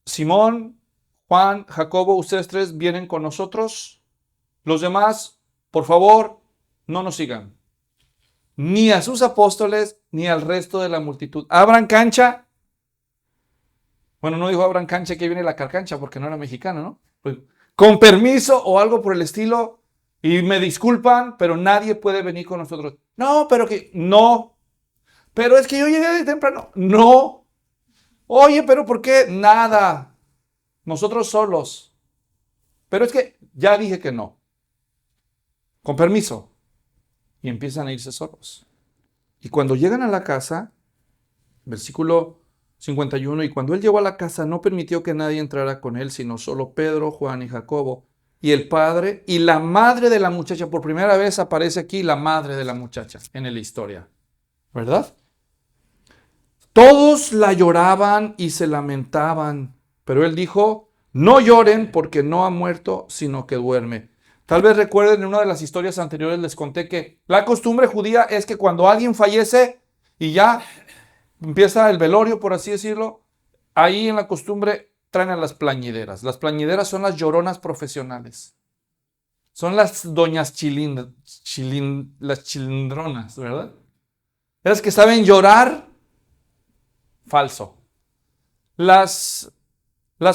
Simón, Juan, Jacobo, ustedes tres vienen con nosotros. Los demás, por favor, no nos sigan. Ni a sus apóstoles, ni al resto de la multitud. Abran cancha. Bueno, no dijo abran cancha, que viene la carcancha, porque no era mexicano, ¿no? Pues, con permiso o algo por el estilo. Y me disculpan, pero nadie puede venir con nosotros. No, pero que, no. Pero es que yo llegué de temprano. No. Oye, pero ¿por qué? Nada. Nosotros solos. Pero es que ya dije que no. Con permiso. Y empiezan a irse solos. Y cuando llegan a la casa, versículo 51, y cuando él llegó a la casa no permitió que nadie entrara con él, sino solo Pedro, Juan y Jacobo, y el padre y la madre de la muchacha. Por primera vez aparece aquí la madre de la muchacha en la historia, ¿verdad? Todos la lloraban y se lamentaban, pero él dijo, no lloren porque no ha muerto, sino que duerme. Tal vez recuerden, en una de las historias anteriores les conté que la costumbre judía es que cuando alguien fallece y ya empieza el velorio, por así decirlo, ahí en la costumbre traen a las plañideras. Las plañideras son las lloronas profesionales. Son las doñas las chilindronas, ¿verdad? Las que saben llorar. Falso. Las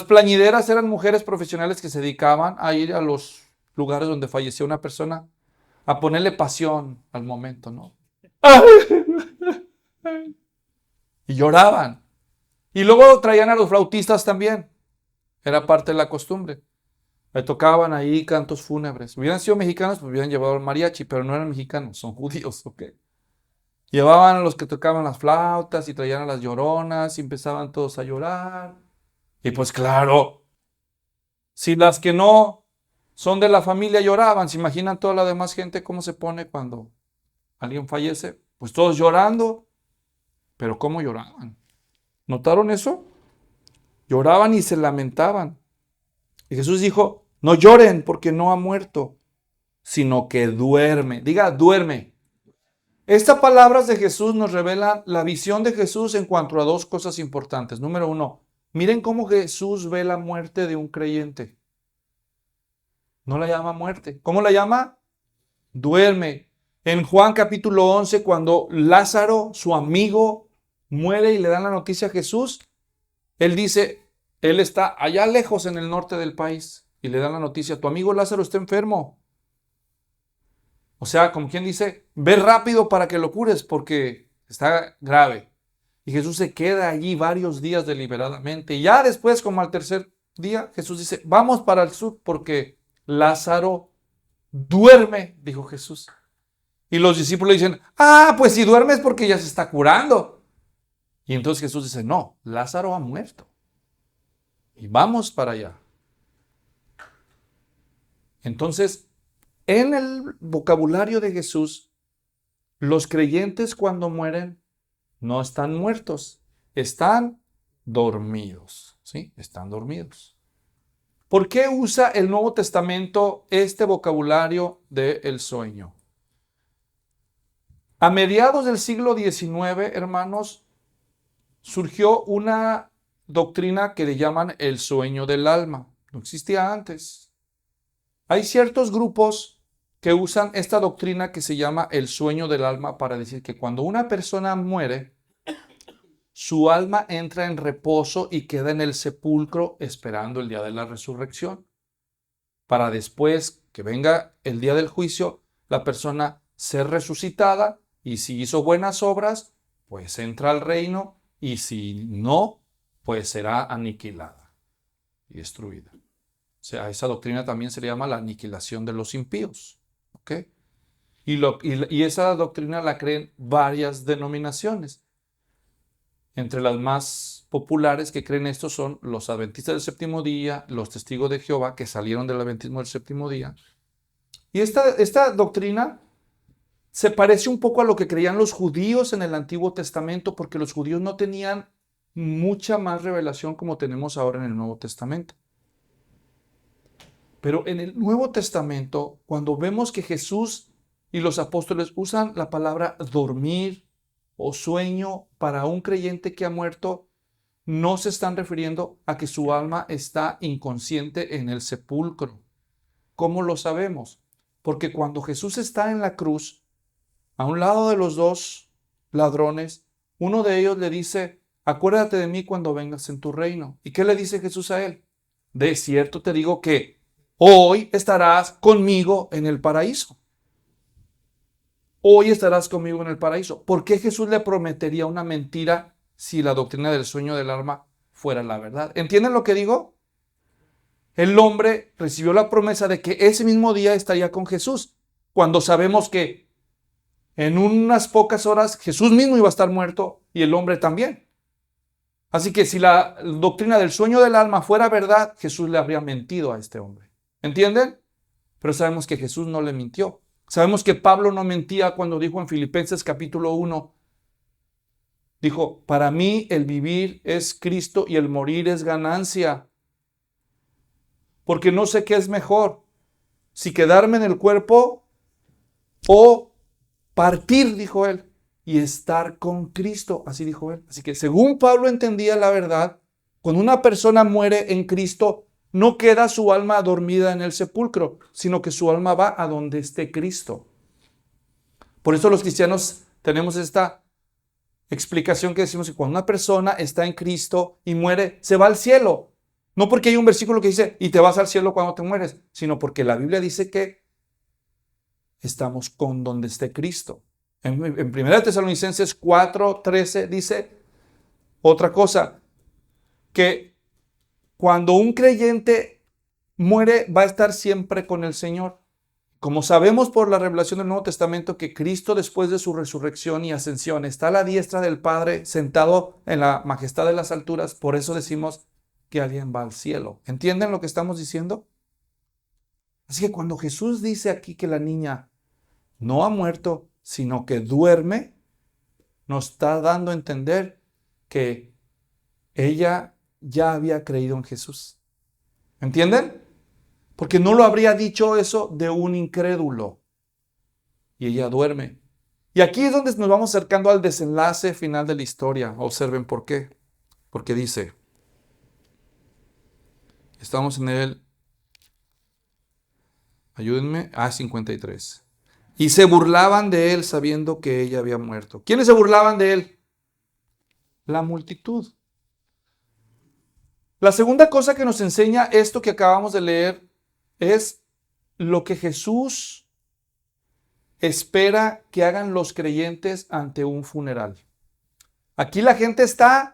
plañideras eran mujeres profesionales que se dedicaban a ir a los lugares donde falleció una persona a ponerle pasión al momento, ¿no? Y lloraban. Y luego traían a los flautistas también. Era parte de la costumbre. Le tocaban ahí cantos fúnebres. Hubieran sido mexicanos, pues hubieran llevado el mariachi, pero no eran mexicanos, son judíos, ¿ok? Llevaban a los que tocaban las flautas y traían a las lloronas y empezaban todos a llorar. Y pues claro, si las que no son de la familia lloraban, ¿se imaginan toda la demás gente cómo se pone cuando alguien fallece? Pues todos llorando. Pero ¿cómo lloraban? ¿Notaron eso? Lloraban y se lamentaban. Y Jesús dijo, no lloren porque no ha muerto, sino que duerme. Diga, duerme. Estas palabras de Jesús nos revelan la visión de Jesús en cuanto a dos cosas importantes. Número uno, Miren cómo Jesús ve la muerte de un creyente. No la llama muerte. ¿Cómo la llama? Duerme. En Juan capítulo 11, cuando Lázaro, su amigo, muere y le dan la noticia a Jesús, él dice, él está allá lejos en el norte del país y le dan la noticia, tu amigo Lázaro está enfermo. O sea, como quien dice, ve rápido para que lo cures porque está grave. Y Jesús se queda allí varios días deliberadamente. Y ya después, como al tercer día, Jesús dice, vamos para el sur porque Lázaro duerme, dijo Jesús. Y los discípulos dicen, pues si duerme es porque ya se está curando. Y entonces Jesús dice, no, Lázaro ha muerto. Y vamos para allá. Entonces, en el vocabulario de Jesús, los creyentes cuando mueren no están muertos, están dormidos. ¿Sí? Están dormidos. ¿Por qué usa el Nuevo Testamento este vocabulario del sueño? A mediados del siglo XIX, hermanos, surgió una doctrina que le llaman el sueño del alma. No existía antes. Hay ciertos grupos que usan esta doctrina que se llama el sueño del alma para decir que cuando una persona muere, su alma entra en reposo y queda en el sepulcro esperando el día de la resurrección. Para después que venga el día del juicio, la persona ser resucitada y si hizo buenas obras, pues entra al reino y si no, pues será aniquilada y destruida. O sea, esa doctrina también se le llama la aniquilación de los impíos. ¿Ok? Y esa doctrina la creen varias denominaciones. Entre las más populares que creen esto son los adventistas del séptimo día, los testigos de Jehová que salieron del adventismo del séptimo día. Y esta doctrina se parece un poco a lo que creían los judíos en el Antiguo Testamento, porque los judíos no tenían mucha más revelación como tenemos ahora en el Nuevo Testamento. Pero en el Nuevo Testamento, cuando vemos que Jesús y los apóstoles usan la palabra dormir o sueño para un creyente que ha muerto, no se están refiriendo a que su alma está inconsciente en el sepulcro. ¿Cómo lo sabemos? Porque cuando Jesús está en la cruz, a un lado de los dos ladrones, uno de ellos le dice, acuérdate de mí cuando vengas en tu reino. ¿Y qué le dice Jesús a él? De cierto te digo que hoy estarás conmigo en el paraíso. Hoy estarás conmigo en el paraíso. ¿Por qué Jesús le prometería una mentira si la doctrina del sueño del alma fuera la verdad? ¿Entienden lo que digo? El hombre recibió la promesa de que ese mismo día estaría con Jesús, cuando sabemos que en unas pocas horas Jesús mismo iba a estar muerto y el hombre también. Así que si la doctrina del sueño del alma fuera verdad, Jesús le habría mentido a este hombre. ¿Entienden? Pero sabemos que Jesús no le mintió. Sabemos que Pablo no mentía cuando dijo en Filipenses capítulo 1, dijo, para mí el vivir es Cristo y el morir es ganancia. Porque no sé qué es mejor, si quedarme en el cuerpo o partir, dijo él, y estar con Cristo, así dijo él. Así que según Pablo entendía la verdad, cuando una persona muere en Cristo, no queda su alma dormida en el sepulcro, sino que su alma va a donde esté Cristo. Por eso los cristianos tenemos esta explicación que decimos que cuando una persona está en Cristo y muere, se va al cielo. No porque hay un versículo que dice, y te vas al cielo cuando te mueres, sino porque la Biblia dice que estamos con donde esté Cristo. En 1 Tesalonicenses 4:13 dice otra cosa, que cuando un creyente muere va a estar siempre con el Señor. Como sabemos por la revelación del Nuevo Testamento que Cristo después de su resurrección y ascensión está a la diestra del Padre sentado en la majestad de las alturas, por eso decimos que alguien va al cielo. ¿Entienden lo que estamos diciendo? Así que cuando Jesús dice aquí que la niña no ha muerto, sino que duerme, nos está dando a entender que ella ya había creído en Jesús. ¿Entienden? Porque no lo habría dicho eso de un incrédulo. Y ella duerme. Y aquí es donde nos vamos acercando al desenlace final de la historia. Observen por qué. Porque dice, Estamos en el, ayúdenme, 53. Y se burlaban de él sabiendo que ella había muerto. ¿Quiénes se burlaban de él? La multitud. La segunda cosa que nos enseña esto que acabamos de leer es lo que Jesús espera que hagan los creyentes ante un funeral. Aquí la gente está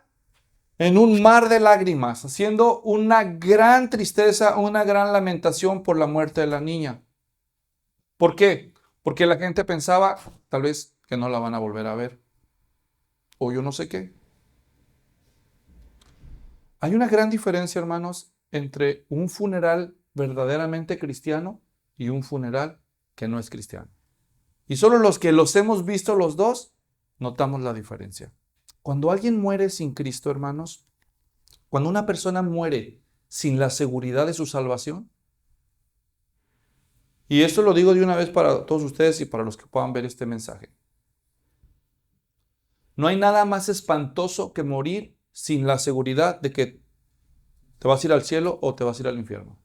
en un mar de lágrimas, haciendo una gran tristeza, una gran lamentación por la muerte de la niña. ¿Por qué? Porque la gente pensaba, tal vez, que no la van a volver a ver. O yo no sé qué. Hay una gran diferencia, hermanos, entre un funeral verdaderamente cristiano y un funeral que no es cristiano. Y solo los que los hemos visto los dos, notamos la diferencia. Cuando alguien muere sin Cristo, hermanos, cuando una persona muere sin la seguridad de su salvación, y esto lo digo de una vez para todos ustedes y para los que puedan ver este mensaje, no hay nada más espantoso que morir sin la seguridad de que te vas a ir al cielo o te vas a ir al infierno.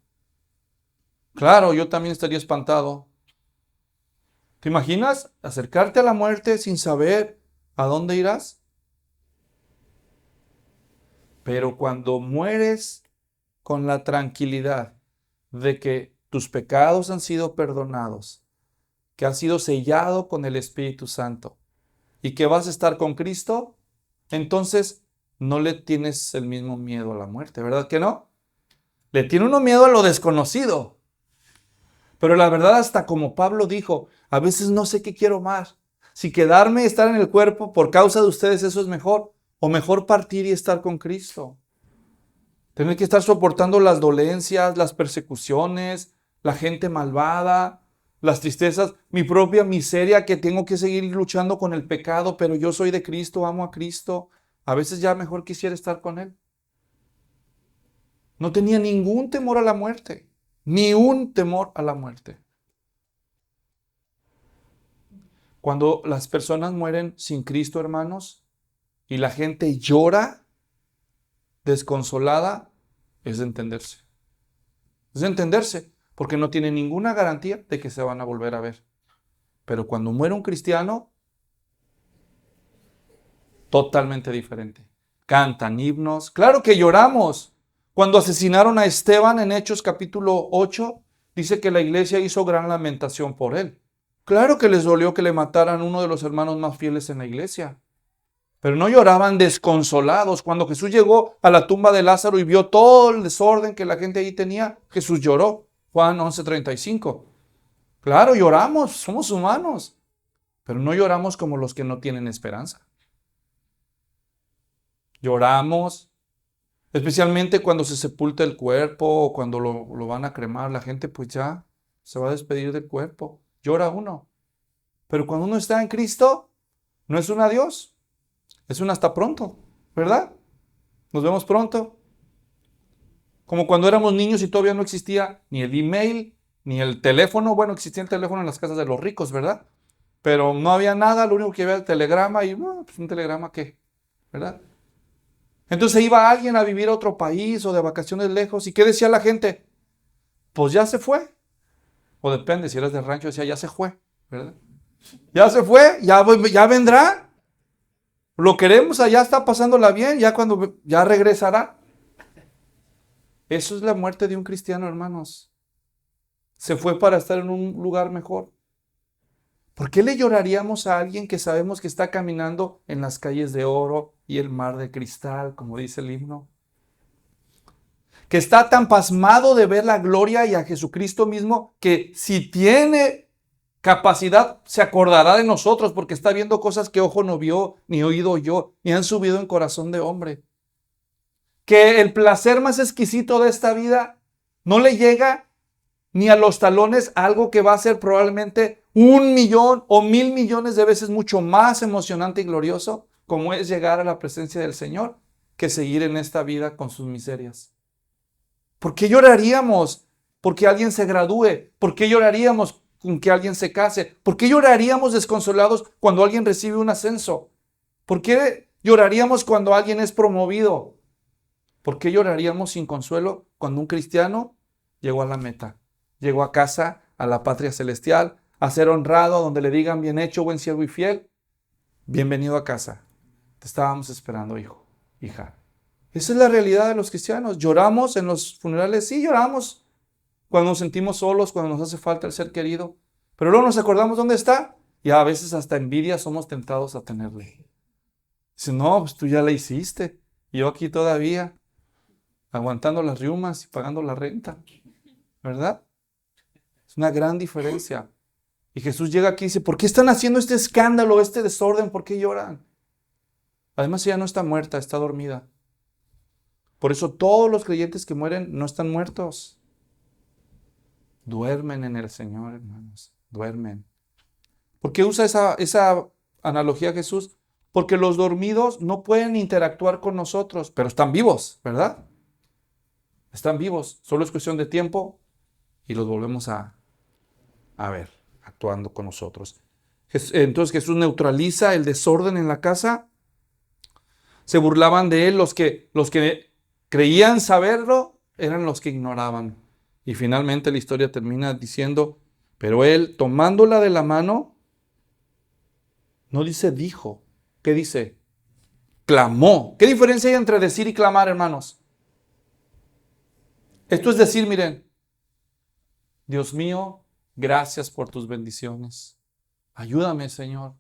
Claro, yo también estaría espantado. ¿Te imaginas acercarte a la muerte sin saber a dónde irás? Pero cuando mueres con la tranquilidad de que tus pecados han sido perdonados, que has sido sellado con el Espíritu Santo y que vas a estar con Cristo, entonces no le tienes el mismo miedo a la muerte, ¿verdad que no? Le tiene uno miedo a lo desconocido. Pero la verdad, hasta como Pablo dijo, a veces no sé qué quiero más. Si quedarme y estar en el cuerpo por causa de ustedes, eso es mejor. O mejor partir y estar con Cristo. Tener que estar soportando las dolencias, las persecuciones, la gente malvada, las tristezas, mi propia miseria que tengo que seguir luchando con el pecado, pero yo soy de Cristo, amo a Cristo. A veces ya mejor quisiera estar con Él. No tenía ningún temor a la muerte, ni un temor a la muerte. Cuando las personas mueren sin Cristo, hermanos, y la gente llora desconsolada, es de entenderse. Es de entenderse, porque no tiene ninguna garantía de que se van a volver a ver. Pero cuando muere un cristiano, totalmente diferente. Cantan himnos. Claro que lloramos. Cuando asesinaron a Esteban en Hechos capítulo 8, dice que la iglesia hizo gran lamentación por él. Claro que les dolió que le mataran a uno de los hermanos más fieles en la iglesia. Pero no lloraban desconsolados. Cuando Jesús llegó a la tumba de Lázaro y vio todo el desorden que la gente ahí tenía, Jesús lloró. Juan 11:35. Claro, lloramos, somos humanos. Pero no lloramos como los que no tienen esperanza. Lloramos, especialmente cuando se sepulta el cuerpo o cuando lo van a cremar. La gente pues ya se va a despedir del cuerpo. Llora uno. Pero cuando uno está en Cristo, no es un adiós. Es un hasta pronto, ¿verdad? Nos vemos pronto. Como cuando éramos niños y todavía no existía ni el email, ni el teléfono. Bueno, existía el teléfono en las casas de los ricos, ¿verdad? Pero no había nada, lo único que había era el telegrama y, bueno, pues un telegrama, ¿qué? ¿Verdad? Entonces iba alguien a vivir a otro país o de vacaciones lejos. ¿Y qué decía la gente? Pues ya se fue. O depende, si eres del rancho, decía, ya se fue, ¿verdad? Ya se fue, ya vendrá. Lo queremos, allá está pasándola bien, ya cuando ya regresará. Eso es la muerte de un cristiano, hermanos. Se fue para estar en un lugar mejor. ¿Por qué le lloraríamos a alguien que sabemos que está caminando en las calles de oro y el mar de cristal, como dice el himno? Que está tan pasmado de ver la gloria y a Jesucristo mismo que si tiene capacidad se acordará de nosotros porque está viendo cosas que ojo no vio, ni oído oyó, ni han subido en corazón de hombre. Que el placer más exquisito de esta vida no le llega ni a los talones algo que va a ser probablemente 1,000,000 o 1,000,000,000 de veces mucho más emocionante y glorioso, como es llegar a la presencia del Señor, que seguir en esta vida con sus miserias. ¿Por qué lloraríamos porque alguien se gradúe? ¿Por qué lloraríamos con que alguien se case? ¿Por qué lloraríamos desconsolados cuando alguien recibe un ascenso? ¿Por qué lloraríamos cuando alguien es promovido? ¿Por qué lloraríamos sin consuelo cuando un cristiano llegó a la meta? Llegó a casa, a la patria celestial, a ser honrado, donde le digan bien hecho, buen siervo y fiel. Bienvenido a casa. Te estábamos esperando, hijo, hija. Esa es la realidad de los cristianos. Lloramos en los funerales, sí, lloramos cuando nos sentimos solos, cuando nos hace falta el ser querido. Pero luego nos acordamos dónde está y a veces hasta envidia somos tentados a tenerle. Dice, no, pues tú ya la hiciste. Y yo aquí todavía, aguantando las riumas y pagando la renta. ¿Verdad? Es una gran diferencia. Y Jesús llega aquí y dice, ¿por qué están haciendo este escándalo, este desorden? ¿Por qué lloran? Además ella no está muerta, está dormida. Por eso todos los creyentes que mueren no están muertos. Duermen en el Señor, hermanos. Duermen. ¿Por qué usa esa analogía Jesús? Porque los dormidos no pueden interactuar con nosotros, pero están vivos, ¿verdad? Están vivos. Solo es cuestión de tiempo y los volvemos a ver, actuando con nosotros. Entonces Jesús neutraliza el desorden en la casa. Se burlaban de él. Los que creían saberlo eran los que ignoraban. Y finalmente la historia termina diciendo, pero él, tomándola de la mano, no dice dijo. ¿Qué dice? Clamó. ¿Qué diferencia hay entre decir y clamar, hermanos? Esto es decir, miren, Dios mío, gracias por tus bendiciones. Ayúdame, Señor.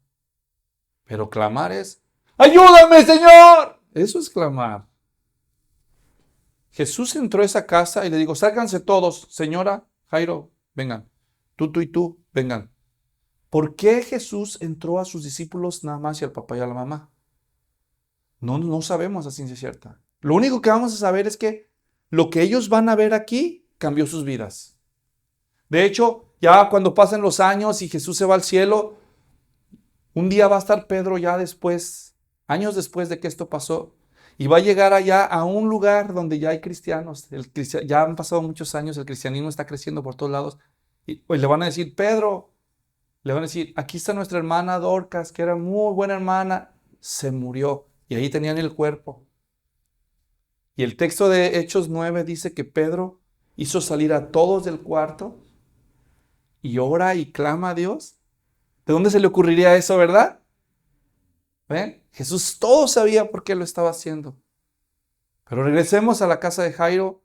Pero clamar es, ¡ayúdame, Señor! Eso es clamar. Jesús entró a esa casa y le dijo, sálganse todos, señora, Jairo, vengan. Tú y tú, vengan. ¿Por qué Jesús entró a sus discípulos nada más y al papá y a la mamá? No sabemos a ciencia cierta. Lo único que vamos a saber es que lo que ellos van a ver aquí cambió sus vidas. De hecho, ya cuando pasen los años y Jesús se va al cielo, un día va a estar Pedro ya después, años después de que esto pasó, y va a llegar allá a un lugar donde ya hay cristianos. Ya han pasado muchos años, el cristianismo está creciendo por todos lados. Y pues le van a decir, Pedro, le van a decir, aquí está nuestra hermana Dorcas, que era muy buena hermana, se murió. Y ahí tenían el cuerpo. Y el texto de Hechos 9 dice que Pedro hizo salir a todos del cuarto y ora y clama a Dios. ¿De dónde se le ocurriría eso, verdad? ¿Ven? Jesús todo sabía por qué lo estaba haciendo. Pero regresemos a la casa de Jairo.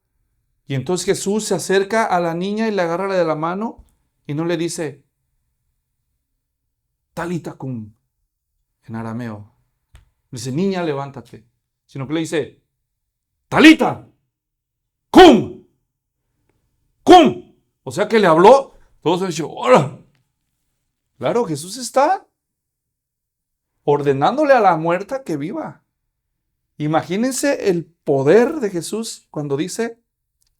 Y entonces Jesús se acerca a la niña y le agarra de la mano y no le dice, Talita cum, en arameo. Le dice, niña, levántate. Sino que le dice, Talita cum, cum. O sea que le habló. Todos han dicho, ¡hola! Claro, Jesús está ordenándole a la muerta que viva. Imagínense el poder de Jesús cuando dice,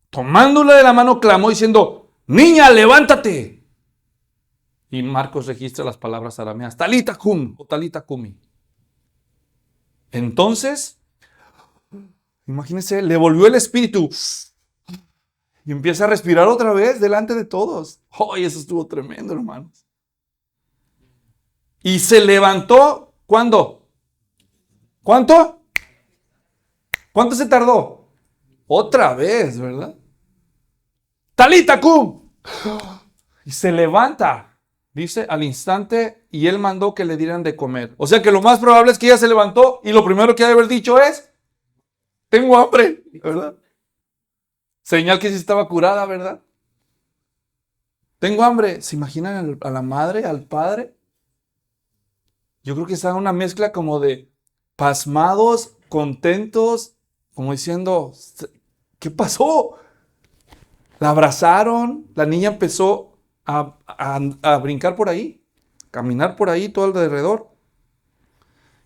tomándola de la mano, clamó diciendo, niña, levántate. Y Marcos registra las palabras arameas, talita cum o talita cumi. Entonces, imagínense, le volvió el espíritu y empieza a respirar otra vez delante de todos. ¡Ay, eso estuvo tremendo, hermanos! Y se levantó, ¿cuándo? ¿Cuánto? ¿Cuánto se tardó? Otra vez, ¿verdad? Talita cum. Y se levanta, dice, al instante, y él mandó que le dieran de comer. O sea que lo más probable es que ella se levantó y lo primero que ha de haber dicho es, tengo hambre, ¿verdad? Señal que sí estaba curada, ¿verdad? Tengo hambre. ¿Se imaginan a la madre, al padre? Yo creo que está una mezcla como de pasmados, contentos, como diciendo, ¿qué pasó? La abrazaron, la niña empezó a brincar por ahí, caminar por ahí todo alrededor.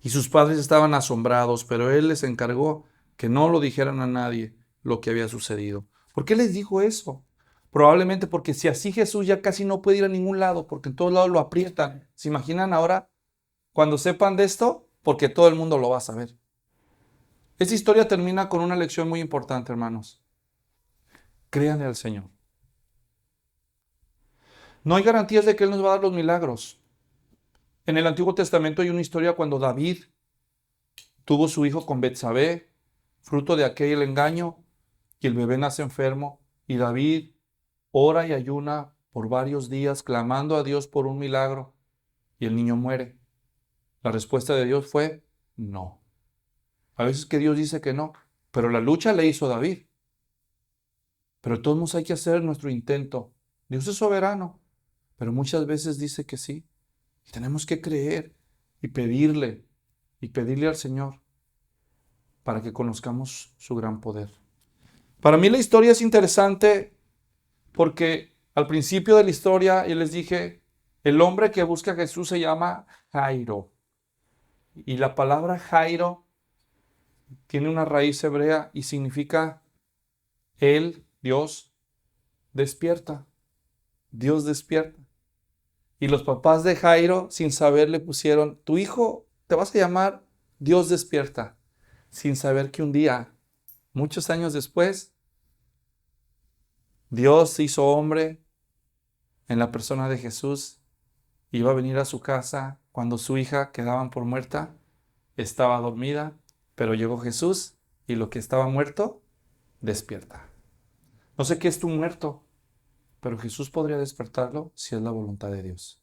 Y sus padres estaban asombrados, pero él les encargó que no lo dijeran a nadie lo que había sucedido. ¿Por qué les dijo eso? Probablemente porque si así Jesús ya casi no puede ir a ningún lado, porque en todos lados lo aprietan. ¿Se imaginan ahora cuando sepan de esto? Porque todo el mundo lo va a saber. Esta historia termina con una lección muy importante, hermanos. Créanle al Señor. No hay garantías de que Él nos va a dar los milagros. En el Antiguo Testamento hay una historia cuando David tuvo su hijo con Betsabé. fruto de aquel engaño, y el bebé nace enfermo, y David ora y ayuna por varios días, clamando a Dios por un milagro, y el niño muere. La respuesta de Dios fue no. A veces que Dios dice que no, pero la lucha le hizo David. Pero todos hay que hacer nuestro intento. Dios es soberano, pero muchas veces dice que sí. Y tenemos que creer y pedirle al Señor para que conozcamos su gran poder. Para mí la historia es interesante porque al principio de la historia yo les dije, el hombre que busca a Jesús se llama Jairo. Y la palabra Jairo tiene una raíz hebrea y significa Él, Dios, despierta. Dios despierta. Y los papás de Jairo, sin saber, le pusieron, tu hijo te vas a llamar Dios despierta. Sin saber que un día, muchos años después, Dios se hizo hombre en la persona de Jesús. Iba a venir a su casa cuando su hija, que daban por muerta, estaba dormida, pero llegó Jesús y lo que estaba muerto, despierta. No sé qué es tu muerto, pero Jesús podría despertarlo si es la voluntad de Dios.